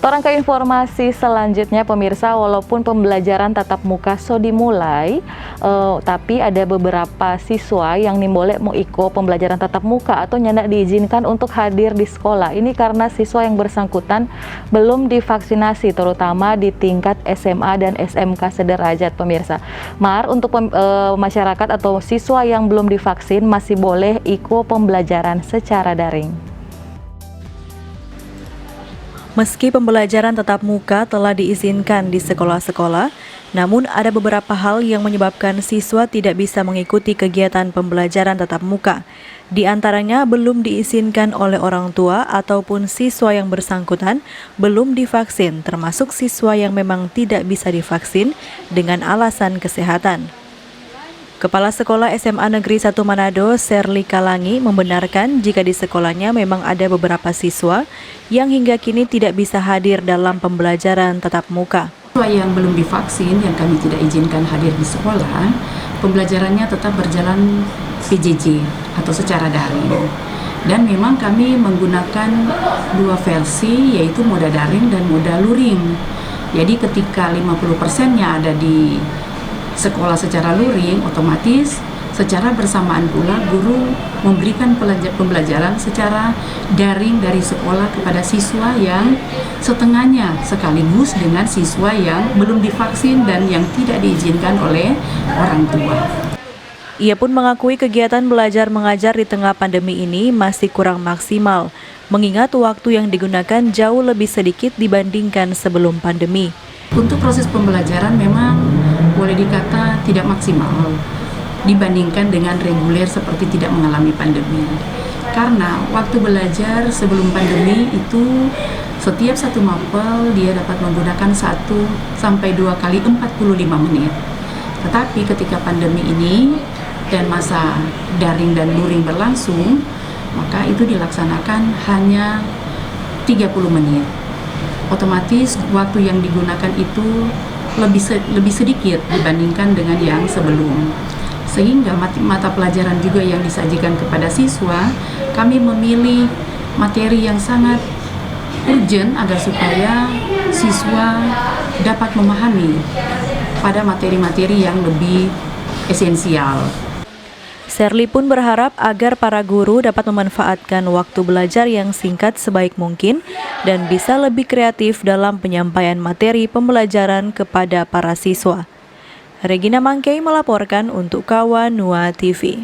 Torang ke informasi selanjutnya pemirsa, walaupun pembelajaran tatap muka so dimulai, tapi ada beberapa siswa yang boleh mau ikut pembelajaran tatap muka atau nyandak diizinkan untuk hadir di sekolah. Ini karena siswa yang bersangkutan belum divaksinasi, terutama di tingkat SMA dan SMK sederajat pemirsa. Untuk masyarakat atau siswa yang belum divaksin masih boleh ikut pembelajaran secara daring. Meski pembelajaran tatap muka telah diizinkan di sekolah-sekolah, namun ada beberapa hal yang menyebabkan siswa tidak bisa mengikuti kegiatan pembelajaran tatap muka. Di antaranya belum diizinkan oleh orang tua ataupun siswa yang bersangkutan belum divaksin, termasuk siswa yang memang tidak bisa divaksin dengan alasan kesehatan. Kepala Sekolah SMA Negeri 1 Manado, Serli Kalangi, membenarkan jika di sekolahnya memang ada beberapa siswa yang hingga kini tidak bisa hadir dalam pembelajaran tatap muka. Siswa yang belum divaksin, yang kami tidak izinkan hadir di sekolah, pembelajarannya tetap berjalan PJJ atau secara daring. Dan memang kami menggunakan dua versi, yaitu moda daring dan moda luring. Jadi ketika 50%-nya ada di sekolah secara luring, otomatis secara bersamaan pula guru memberikan pembelajaran secara daring dari sekolah kepada siswa yang setengahnya, sekaligus dengan siswa yang belum divaksin dan yang tidak diizinkan oleh orang tua. Ia pun mengakui kegiatan belajar mengajar di tengah pandemi ini masih kurang maksimal, mengingat waktu yang digunakan jauh lebih sedikit dibandingkan sebelum pandemi. Untuk proses pembelajaran memang boleh dikata tidak maksimal dibandingkan dengan reguler seperti tidak mengalami pandemi. Karena waktu belajar sebelum pandemi itu setiap satu mapel dia dapat menggunakan 1 sampai 2 kali 45 menit. Tetapi ketika pandemi ini dan masa daring dan luring berlangsung, maka itu dilaksanakan hanya 30 menit. Otomatis waktu yang digunakan itu lebih sedikit dibandingkan dengan yang sebelum. Sehingga mata pelajaran juga yang disajikan kepada siswa, kami memilih materi yang sangat urgent agar supaya siswa dapat memahami pada materi-materi yang lebih esensial. Serli pun berharap agar para guru dapat memanfaatkan waktu belajar yang singkat sebaik mungkin dan bisa lebih kreatif dalam penyampaian materi pembelajaran kepada para siswa. Regina Mangkei melaporkan untuk Kawan Nua TV.